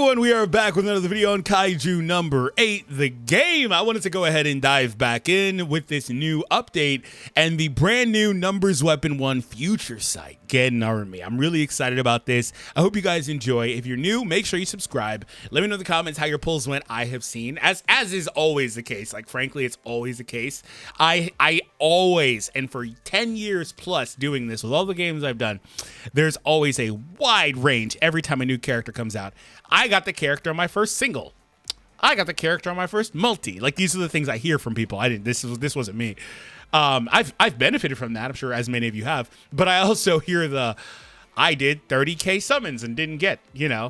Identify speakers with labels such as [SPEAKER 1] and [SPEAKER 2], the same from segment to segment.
[SPEAKER 1] everyone, we are back with another video on Kaiju number 8, the game. I wanted to go ahead and dive back in with this new update and the brand new Numbers Weapon 1 future site, Get Narumi. I'm really excited about this. I hope you guys enjoy. If you're new, make sure you subscribe. Let me know in the comments how your pulls went. I have seen, as is always the case, like frankly, it's always the case. I always, and for 10 years plus doing this with all the games I've done, there's always a wide range every time a new character comes out. I got the character on my first single. I got the character on my first multi. Like, these are the things I hear from people. I didn't. This wasn't me. I've benefited from that. I'm sure as many of you have. But I also hear I did 30k summons and didn't get,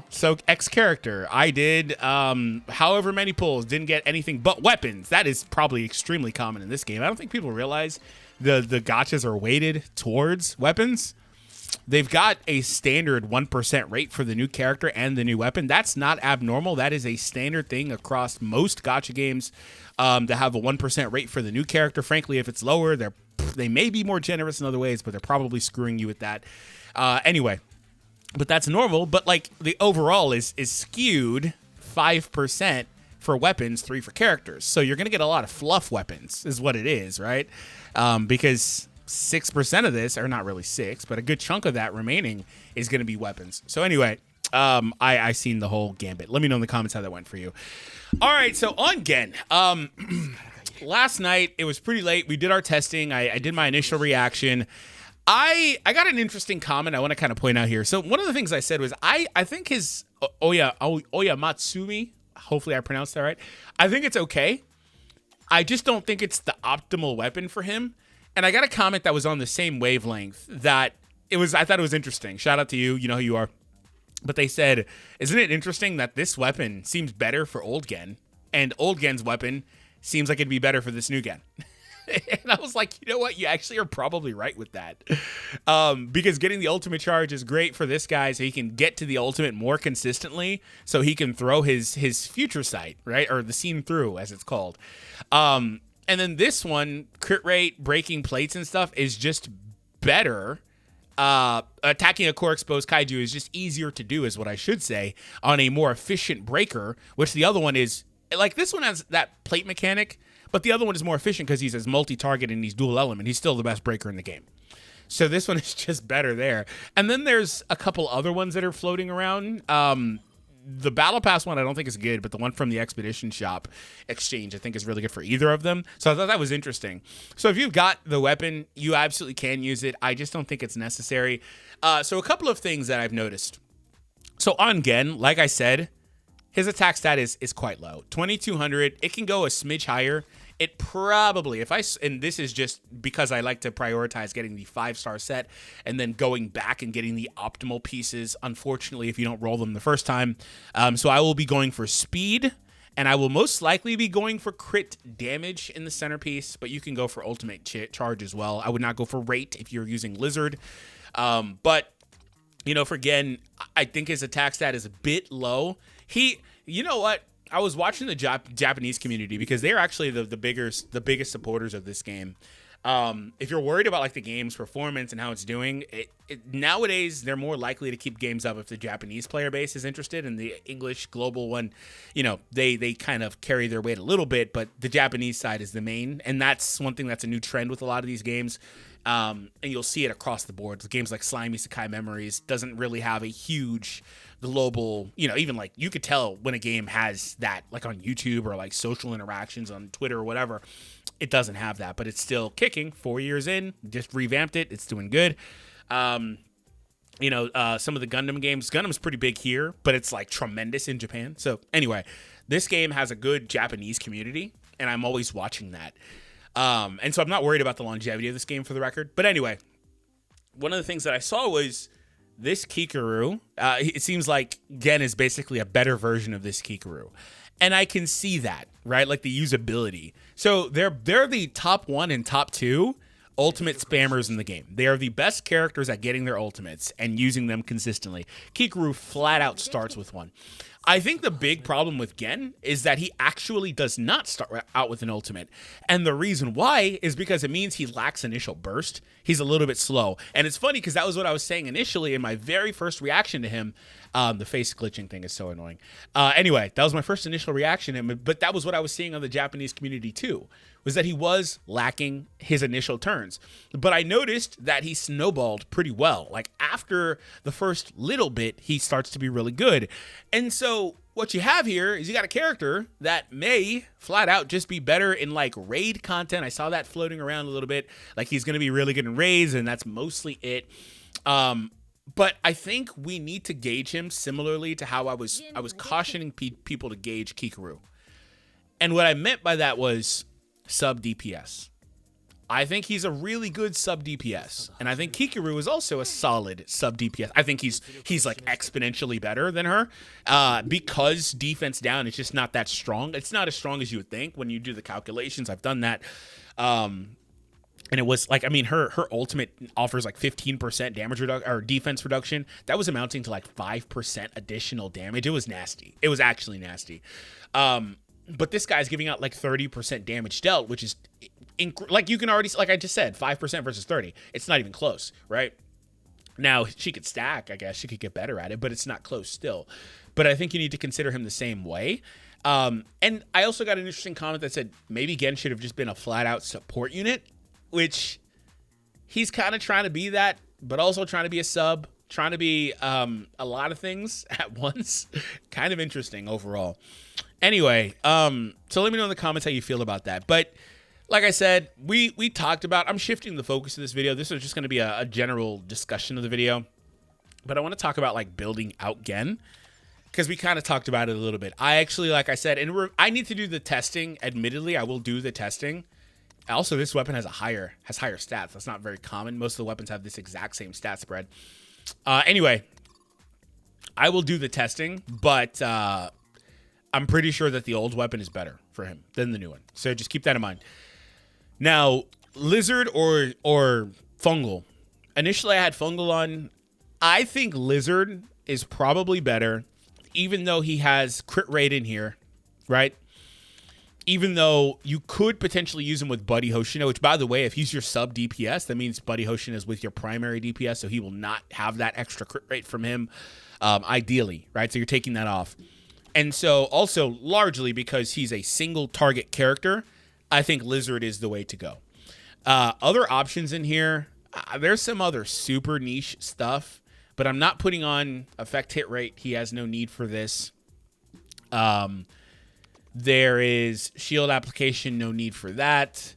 [SPEAKER 1] so X character. I did however many pulls, didn't get anything but weapons. That is probably extremely common in this game. I don't think people realize the gachas are weighted towards weapons. They've got a standard 1% rate for the new character and the new weapon. That's not abnormal. That is a standard thing across most gacha games to have a 1% rate for the new character. Frankly, if it's lower, they may be more generous in other ways, but they're probably screwing you with that. Anyway, but that's normal. But like the overall is skewed 5% for weapons, 3 for characters. So you're going to get a lot of fluff weapons is what it is, right? Because 6% of this, or not really 6, but a good chunk of that remaining is going to be weapons. So anyway, I seen the whole gambit. Let me know in the comments how that went for you. All right, so on Gen. Last night, it was pretty late. We did our testing. I did my initial reaction. I got an interesting comment I want to kind of point out here. So one of the things I said was I think his Oya Matsumi, hopefully I pronounced that right. I think it's okay. I just don't think it's the optimal weapon for him. And I got a comment that was on the same wavelength that I thought it was interesting. Shout out to you. You know who you are. But they said, isn't it interesting that this weapon seems better for old Gen and old Gen's weapon seems like it'd be better for this new Gen? And I was like, you know what? You actually are probably right with that. Because getting the ultimate charge is great for this guy so he can get to the ultimate more consistently so he can throw his future sight, right? Or the scene through, as it's called. And then this one, crit rate, breaking plates and stuff is just better. Attacking a core exposed kaiju is just easier to do, is what I should say, on a more efficient breaker, which the other one is, like, this one has that plate mechanic, but the other one is more efficient because he's as multi-target and he's dual element. He's still the best breaker in the game. So this one is just better there. And then there's a couple other ones that are floating around. The Battle Pass one I don't think is good, but the one from the Expedition Shop Exchange I think is really good for either of them. So I thought that was interesting. So if you've got the weapon, you absolutely can use it. I just don't think it's necessary. So a couple of things that I've noticed. So on Gen, like I said, his attack stat is quite low. 2200. It can go a smidge higher. It probably, and this is just because I like to prioritize getting the 5-star set and then going back and getting the optimal pieces, unfortunately, if you don't roll them the first time. So I will be going for speed, and I will most likely be going for crit damage in the centerpiece, but you can go for ultimate charge as well. I would not go for rate if you're using Lizard. But, for Gen, I think his attack stat is a bit low. You know what? I was watching the Japanese community because they're actually the biggest supporters of this game. If you're worried about like the game's performance and how it's doing, nowadays they're more likely to keep games up if the Japanese player base is interested, and the English global one, they kind of carry their weight a little bit, but the Japanese side is the main, and that's one thing that's a new trend with a lot of these games. And you'll see it across the board. The games like Slimy Sakai Memories doesn't really have a huge global, even like you could tell when a game has that, like on YouTube or like social interactions on Twitter or whatever. It doesn't have that, but it's still kicking. 4 years in, just revamped it. It's doing good. Some of the Gundam games, Gundam's pretty big here, but it's like tremendous in Japan. So anyway, this game has a good Japanese community, and I'm always watching that. And so I'm not worried about the longevity of this game, for the record. But anyway, one of the things that I saw was this Kikaru. It seems like Gen is basically a better version of this Kikaru. And I can see that, right? Like the usability. So they're the top 1 and top 2 ultimate spammers in the game. They are the best characters at getting their ultimates and using them consistently. Kikaru flat out starts with one. I think the big problem with Gen is that he actually does not start out with an ultimate. And the reason why is because it means he lacks initial burst. He's a little bit slow. And it's funny because that was what I was saying initially in my very first reaction to him. The face glitching thing is so annoying. Anyway, that was my first initial reaction to him. But that was what I was seeing on the Japanese community too, was that he was lacking his initial turns. But I noticed that he snowballed pretty well. Like after the first little bit, he starts to be really good. And so what you have here is you got a character that may flat out just be better in like raid content. I saw that floating around a little bit. Like he's going to be really good in raids, and that's mostly it. But I think we need to gauge him similarly to how I was cautioning people to gauge Kikaru. And what I meant by that was sub DPS. I think he's a really good sub DPS, and I think Kikaru is also a solid sub DPS. I think he's like exponentially better than her because defense down is just not that strong. It's not as strong as you would think when you do the calculations. I've done that. And it was like, I mean, her ultimate offers like 15% damage reduction or defense reduction. That was amounting to like 5% additional damage. It was nasty. It was actually nasty. But this guy's giving out like 30% damage dealt, which is like you can already, like I just said, 5% versus 30. It's not even close, right? Now she could stack, I guess she could get better at it, but it's not close still. But I think you need to consider him the same way. And I also got an interesting comment that said maybe Gen should have just been a flat out support unit, which he's kind of trying to be that, but also trying to be a sub, trying to be a lot of things at once. Kind of interesting overall. Anyway, so let me know in the comments how you feel about that. But like I said, we talked about, I'm shifting the focus of this video. This is just going to be a general discussion of the video. But I want to talk about like building out Gen, because we kind of talked about it a little bit. I actually, like I said, and I need to do the testing. Admittedly, I will do the testing. Also, this weapon has higher stats. That's not very common. Most of the weapons have this exact same stat spread. Anyway, I will do the testing, but I'm pretty sure that the old weapon is better for him than the new one. So just keep that in mind. Now, Lizard or Fungal. Initially, I had Fungal on. I think Lizard is probably better, even though he has crit rate in here, right? Even though you could potentially use him with Buddy Hoshino, which, by the way, if he's your sub DPS, that means Buddy Hoshino is with your primary DPS, so he will not have that extra crit rate from him, ideally, right? So you're taking that off. And so also, largely because he's a single target character, I think Lizard is the way to go. Other options in here, there's some other super niche stuff, but I'm not putting on effect hit rate. He has no need for this. There is shield application, no need for that.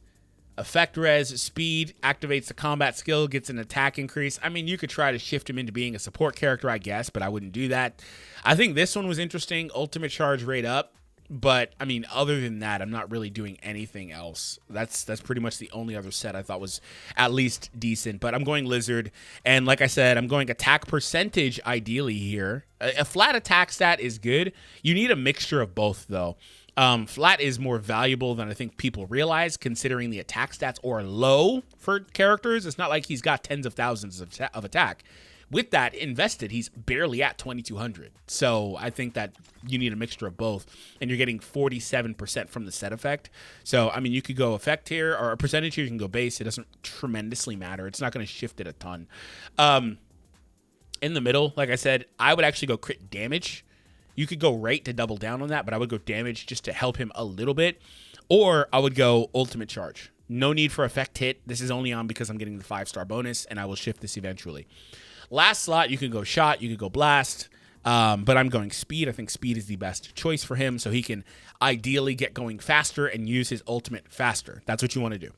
[SPEAKER 1] Effect res, speed, activates the combat skill, gets an attack increase. I mean, you could try to shift him into being a support character, I guess, but I wouldn't do that. I think this one was interesting. Ultimate charge rate up. But, I mean, other than that, I'm not really doing anything else. That's pretty much the only other set I thought was at least decent. But I'm going Lizard. And like I said, I'm going attack percentage ideally here. A flat attack stat is good. You need a mixture of both, though. Flat is more valuable than I think people realize, considering the attack stats are low for characters. It's not like he's got tens of thousands of attack. With that invested, he's barely at 2,200. So I think that you need a mixture of both, and you're getting 47% from the set effect. So, I mean, you could go effect here, or a percentage here, you can go base. It doesn't tremendously matter. It's not going to shift it a ton. In the middle, like I said, I would actually go crit damage. You could go rate to double down on that, but I would go damage just to help him a little bit. Or I would go ultimate charge. No need for effect hit. This is only on because I'm getting the 5-star bonus, and I will shift this eventually. Last slot, you could go shot, you could go blast, but I'm going speed. I think speed is the best choice for him, so he can ideally get going faster and use his ultimate faster. That's what you want to do.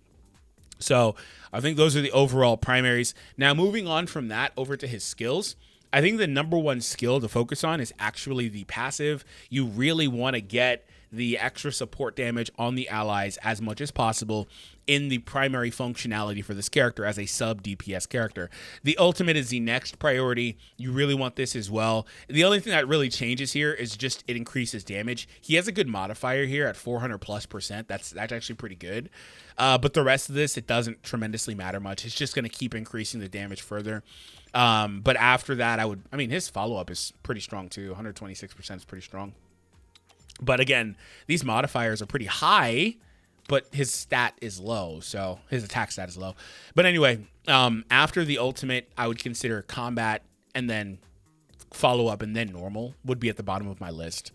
[SPEAKER 1] So I think those are the overall primaries. Now, moving on from that over to his skills, I think the number one skill to focus on is actually the passive. You really want to get the extra support damage on the allies as much as possible in the primary functionality for this character as a sub DPS character. The ultimate is the next priority. You really want this as well. The only thing that really changes here is just it increases damage. He has a good modifier here at 400+%. That's actually pretty good. But the rest of this, it doesn't tremendously matter much. It's just going to keep increasing the damage further. But after that, I mean, his follow-up is pretty strong too. 126% is pretty strong. But again, these modifiers are pretty high, but his stat is low. So his attack stat is low. But anyway, after the ultimate, I would consider combat and then follow-up and then normal would be at the bottom of my list.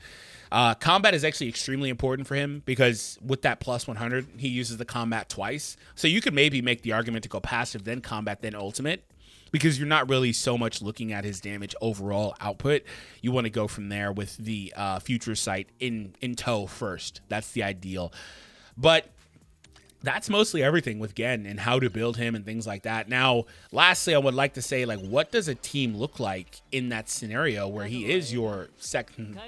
[SPEAKER 1] Combat is actually extremely important for him because with that plus 100, he uses the combat twice. So you could maybe make the argument to go passive, then combat, then ultimate, because you're not really so much looking at his damage overall output. You want to go from there with the future sight in tow first. That's the ideal. But that's mostly everything with Gen and how to build him and things like that. Now, lastly, I would like to say, like, what does a team look like in that scenario where he is your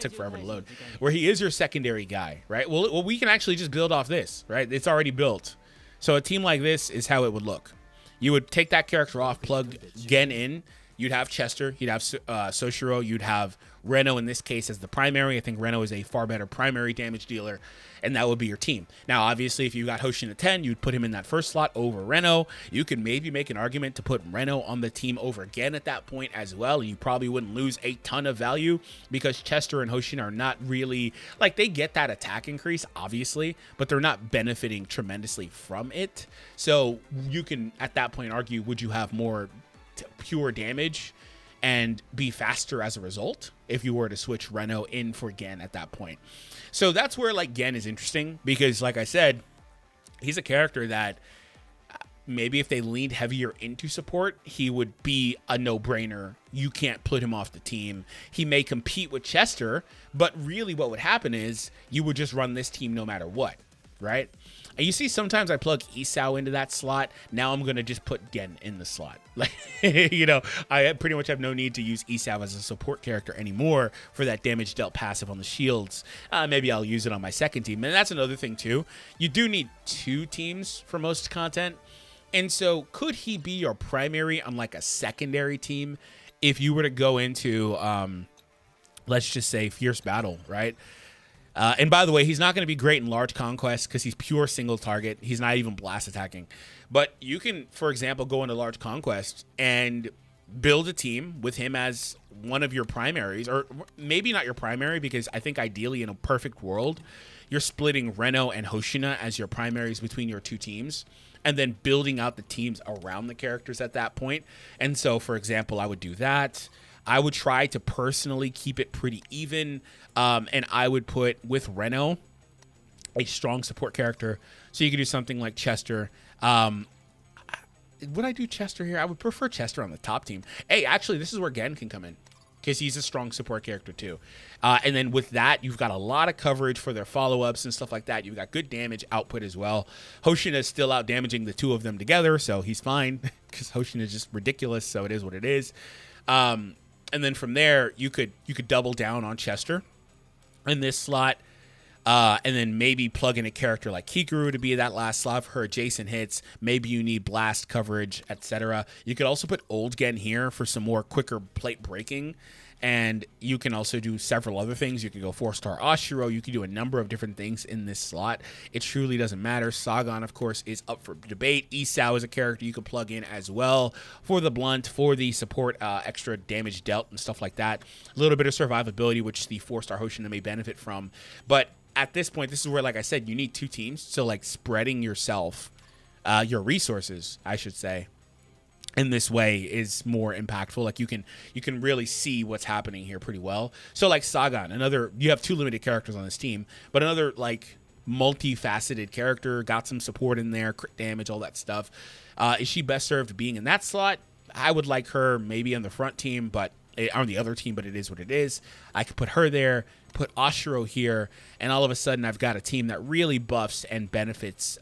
[SPEAKER 1] took forever to load, where he is your secondary guy, right? Well, we can actually just build off this, right? It's already built. So a team like this is how it would look. You would take that character off, plug Gen in. You'd have Chester. You'd have Soshiro. You'd have Reno in this case as the primary. I think Reno is a far better primary damage dealer, and that would be your team. Now, obviously, if you got Hoshin at 10, you'd put him in that first slot over Reno. You could maybe make an argument to put Reno on the team over Gen at that point as well, and you probably wouldn't lose a ton of value because Chester and Hoshin are not really, like, they get that attack increase, obviously, but they're not benefiting tremendously from it. So you can, at that point, argue, would you have more pure damage and be faster as a result if you were to switch Reno in for Gen at that point? So that's where, like, Gen is interesting because, like I said, he's a character that maybe if they leaned heavier into support, he would be a no-brainer. You can't put him off the team. He may compete with Chester, but really what would happen is you would just run this team no matter what, right? And you see, sometimes I plug Isao into that slot. Now I'm going to just put Gen in the slot. Like, you know, I pretty much have no need to use Isao as a support character anymore for that damage dealt passive on the shields. Maybe I'll use it on my second team. And that's another thing, too. You do need 2 teams for most content. And so could he be your primary on, like, a secondary team if you were to go into, let's just say, Fierce Battle, right? And by the way, he's not going to be great in large conquest because he's pure single target. He's not even blast attacking. But you can, for example, go into large conquest and build a team with him as one of your primaries, or maybe not your primary, because I think ideally in a perfect world, you're splitting Reno and Hoshina as your primaries between your 2 teams, and then building out the teams around the characters at that point. And so, for example, I would do that. I would try to personally keep it pretty even, and I would put with Reno a strong support character. So you could do something like Chester. Would I do Chester here? I would prefer Chester on the top team. Hey, actually, this is where Gen can come in because he's a strong support character too. And then with that, you've got a lot of coverage for their follow-ups and stuff like that. You've got good damage output as well. Hoshin is still out damaging the 2 of them together, so he's fine because Hoshin is just ridiculous, so it is what it is. And then from there, you could double down on Chester in this slot, and then maybe plug in a character like Kikuru to be that last slot for her adjacent hits. Maybe you need blast coverage, etc. You could also put Old Gen here for some more quicker plate breaking, and you can also do several other things. You could go 4-star Oshiro. You can do a number of different things in this slot. It truly doesn't matter. Sagan, of course, is up for debate. Isao is a character you could plug in as well for the blunt, for the support, extra damage dealt and stuff like that. A little bit of survivability, which the 4-star Hoshina may benefit from. But at this point, this is where, like I said, you need 2 teams. So, like, spreading yourself, your resources, I should say, in this way is more impactful. Like, you can really see what's happening here pretty well. So, like, Sagan, you have 2 limited characters on this team, but another, like, multifaceted character, got some support in there, crit damage, all that stuff. Is she best served being in that slot? I would like her maybe on the front team, but on the other team, but it is what it is. I could put her there, put Oshiro here, and all of a sudden I've got a team that really buffs and benefits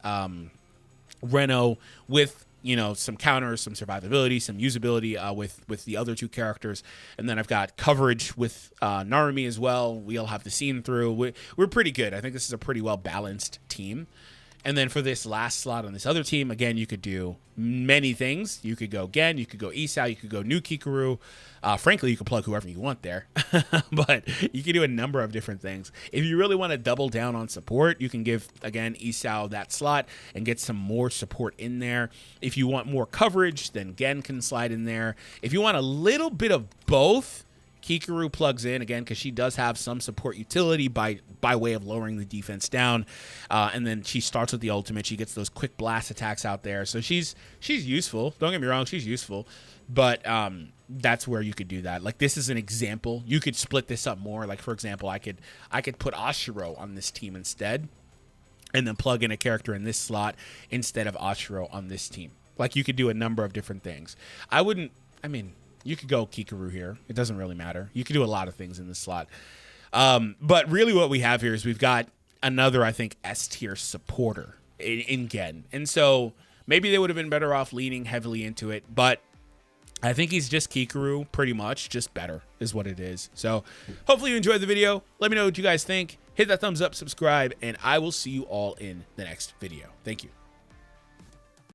[SPEAKER 1] Reno with, you know, some counters, some survivability, some usability with the other 2 characters. And then I've got coverage with Narumi as well. We'll have the scene through. We're pretty good. I think this is a pretty well-balanced team. And then for this last slot on this other team, again, you could do many things. You could go Gen, you could go Isao, you could go New Kikaru. Frankly, you could plug whoever you want there. But you can do a number of different things. If you really want to double down on support, you can give, again, Isao that slot and get some more support in there. If you want more coverage, then Gen can slide in there. If you want a little bit of both, Kikaru plugs in, again, because she does have some support utility by way of lowering the defense down. And then she starts with the ultimate. She gets those quick blast attacks out there. So she's useful. Don't get me wrong, she's useful. But that's where you could do that. Like, this is an example. You could split this up more. Like, for example, I could put Ashiro on this team instead, and then plug in a character in this slot instead of Ashiro on this team. Like, you could do a number of different things. You could go Kikaru here. It doesn't really matter. You could do a lot of things in this slot. But really what we have here is we've got another, I think, S-tier supporter in Gen. And so maybe they would have been better off leaning heavily into it. But I think he's just Kikaru, pretty much. Just better is what it is. So hopefully you enjoyed the video. Let me know what you guys think. Hit that thumbs up, subscribe, and I will see you all in the next video. Thank you.